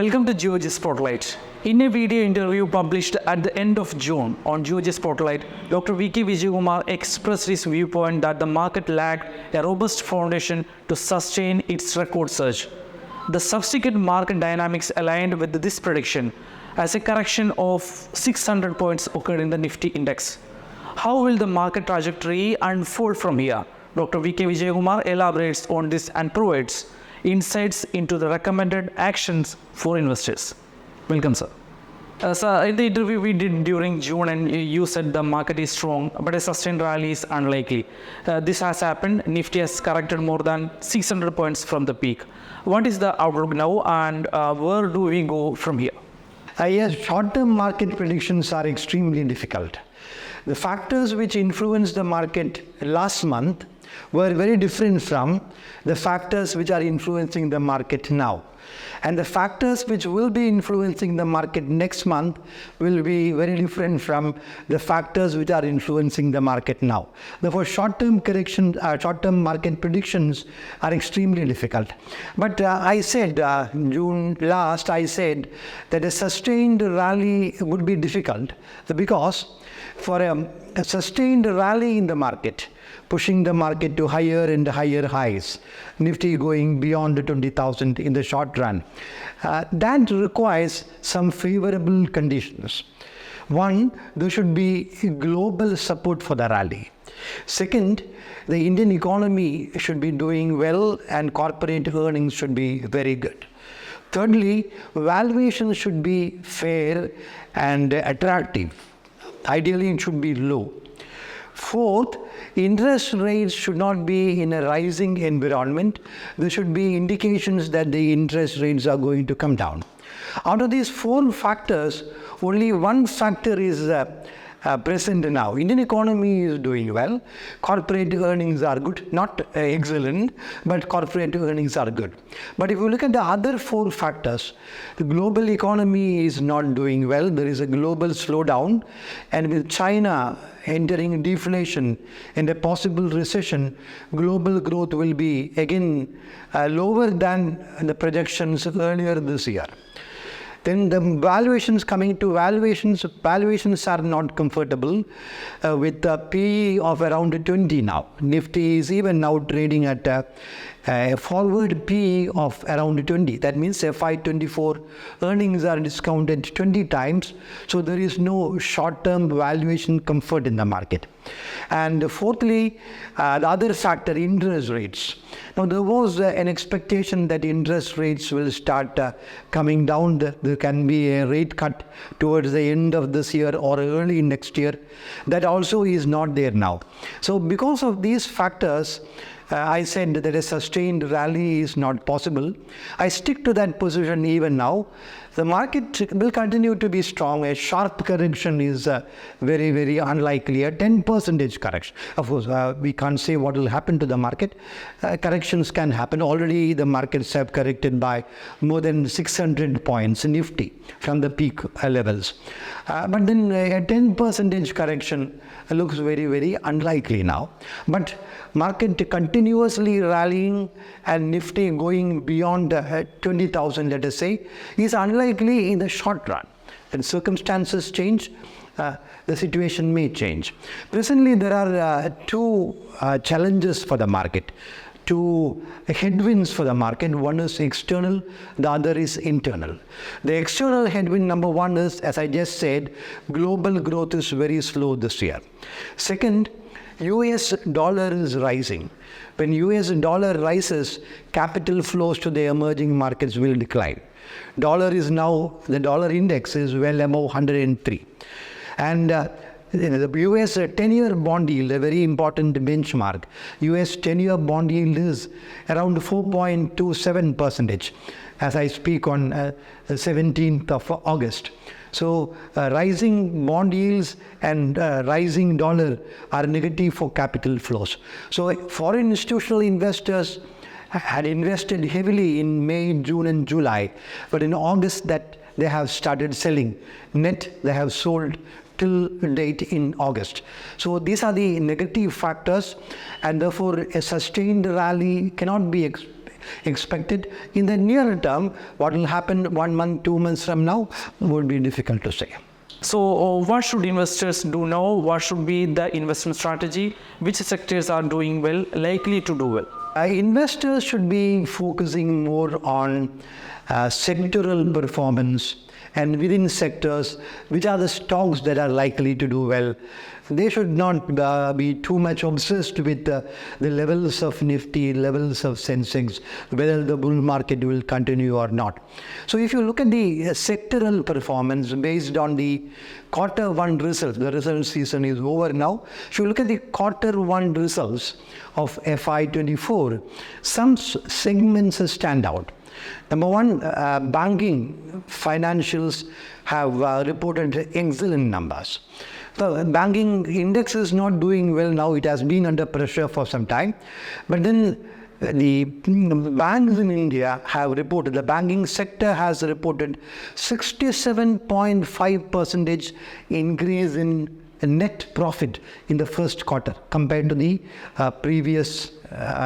Welcome to Geojit Spotlight. In a video interview published at the end of June on Geojit Spotlight, Dr.V.K Vijayakumar expressed his viewpoint that the market lacked a robust foundation to sustain its record surge. The subsequent market dynamics aligned with this prediction as a correction of 600 points occurred in the Nifty index. How will the market trajectory unfold from here? Dr. V.K Vijayakumar elaborates on this and provides insights into the recommended actions for investors. Welcome, sir. Sir, in the interview we did during June, and you said the market is strong, but a sustained rally is unlikely. This has happened. Nifty has corrected more than 600 points from the peak. What is the outlook now, and where do we go from here? Yes, short-term market predictions are extremely difficult. The factors which influenced the market last month were very different from the factors which are influencing the market now. And the factors which will be influencing the market next month will be very different from the factors which are influencing the market now. Therefore, short-term market predictions are extremely difficult. But I said, June last, I said that a sustained rally would be difficult because for a sustained rally in the market, pushing the market to higher and higher highs, Nifty going beyond the 20,000 in the short run, that requires some favorable conditions. One, there should be global support for the rally. Second, the Indian economy should be doing well and corporate earnings should be very good. Thirdly, valuations should be fair and attractive. Ideally, it should be low. Fourth, interest rates should not be in a rising environment. There should be indications that the interest rates are going to come down. Out of these four factors, only one factor is present now. Indian economy is doing well. Corporate earnings are good, not excellent, but corporate earnings are good. But if you look at the other four factors, the global economy is not doing well. There is a global slowdown, and with China entering deflation and a possible recession, global growth will be again lower than the projections earlier this year. Then the valuations, coming to valuations are not comfortable with a PE of around 20 now. Nifty is even now trading at a forward PE of around 20. That means FY24 earnings are discounted 20 times. So there is no short-term valuation comfort in the market. And fourthly, the other factor, interest rates. Now there was an expectation that interest rates will start coming down. There can be a rate cut towards the end of this year or early next year. That also is not there now. So because of these factors, I said that a sustained rally is not possible. I stick to that position even now. The market will continue to be strong. A sharp correction is very, very unlikely. A 10% correction. Of course, we can't say what will happen to the market. Corrections can happen. Already the markets have corrected by more than 600 points in Nifty from the peak levels. But then a 10% correction looks very, very unlikely now. But market continuously rallying and Nifty going beyond 20,000, let us say, is unlikely in the short run. When circumstances change, the situation may change. Presently, there are two challenges for the market, two headwinds for the market. One is external, the other is internal. The external headwind, number one, is, as I just said, global growth is very slow this year. Second, US dollar is rising. When US dollar rises, capital flows to the emerging markets will decline. The dollar index is well above 103. And the US 10-year bond yield, a very important benchmark, US 10-year bond yield is around 4.27% as I speak on the 17th of August. So rising bond yields and rising dollar are negative for capital flows. So foreign institutional investors had invested heavily in May, June and July, but in August that they have started selling. Net they have sold till date in August. So these are the negative factors, and therefore a sustained rally cannot be expected. In the near term, what will happen 1 month, 2 months from now would be difficult to say. So, what should investors do now? What should be the investment strategy? Which sectors are doing well, likely to do well? Investors should be focusing more on sectoral performance, and within sectors, which are the stocks that are likely to do well. They should not be too much obsessed with the levels of Nifty, levels of Sensex, whether the bull market will continue or not. So if you look at the sectoral performance based on the Q1 results, the result season is over now. If you look at the Q1 results of FY24, some segments stand out. Number one, banking financials have reported excellent numbers. The banking index is not doing well now. It has been under pressure for some time. But then the banks in India have reported, the banking sector has reported 67.5% increase in net profit in the first quarter compared to the previous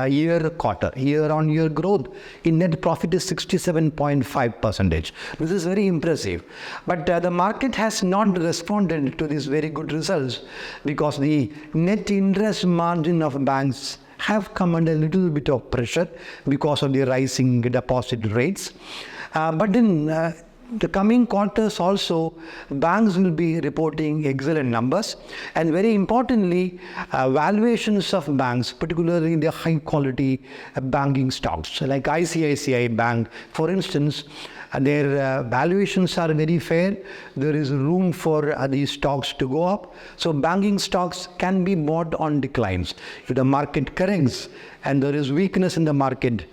year quarter. Year-on-year growth in net profit is 67.5%. This is very impressive. But the market has not responded to these very good results because the net interest margin of banks have come under a little bit of pressure because of the rising deposit rates. But then the coming quarters also, banks will be reporting excellent numbers, and very importantly, valuations of banks, particularly the high quality banking stocks like ICICI Bank, for instance, their valuations are very fair. There is room for these stocks to go up. So banking stocks can be bought on declines. If the market corrects and there is weakness in the market,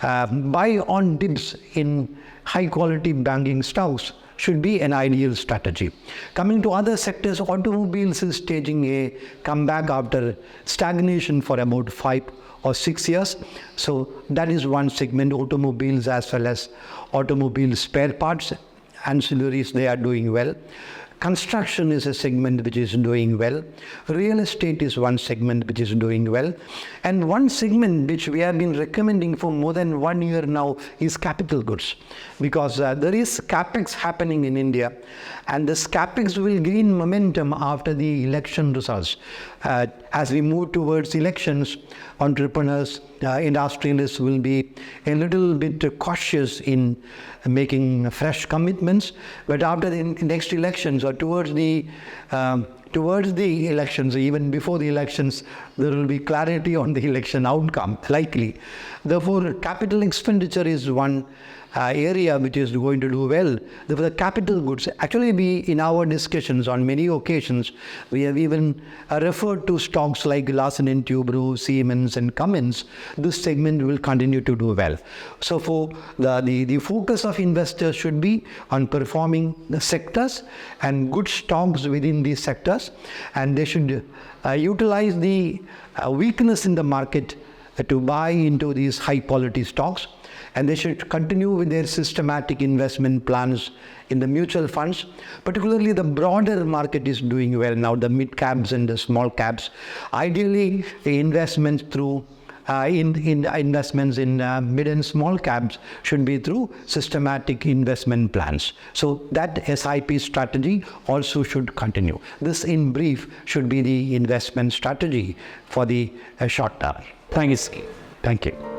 buy on dips in high quality banking stocks should be an ideal strategy. Coming to other sectors, automobiles is staging a comeback after stagnation for about 5 or 6 years. So that is one segment, automobiles as well as automobile spare parts, ancillaries, they are doing well. Construction is a segment which is doing well. Real estate is one segment which is doing well. And one segment which we have been recommending for more than 1 year now is capital goods. Because there is capex happening in India, and this capex will gain momentum after the election results. As we move towards elections, entrepreneurs, industrialists will be a little bit cautious in making fresh commitments. But after the next elections or towards the elections, even before the elections, there will be clarity on the election outcome, likely. Therefore, capital expenditure is one area which is going to do well. Therefore, the capital goods, actually in our discussions on many occasions, we have even referred to stocks like Larsen & Toubro, Siemens and Cummins. This segment will continue to do well. So for the focus of investors should be on performing the sectors and good stocks within these sectors, and they should utilize the weakness in the market to buy into these high quality stocks. And they should continue with their systematic investment plans in the mutual funds. Particularly the broader market is doing well now, the mid caps and the small caps. Ideally, the investments through investments in mid and small caps should be through systematic investment plans. So that SIP strategy also should continue. This in brief should be the investment strategy for the short term. Thank you, sir. Thank you.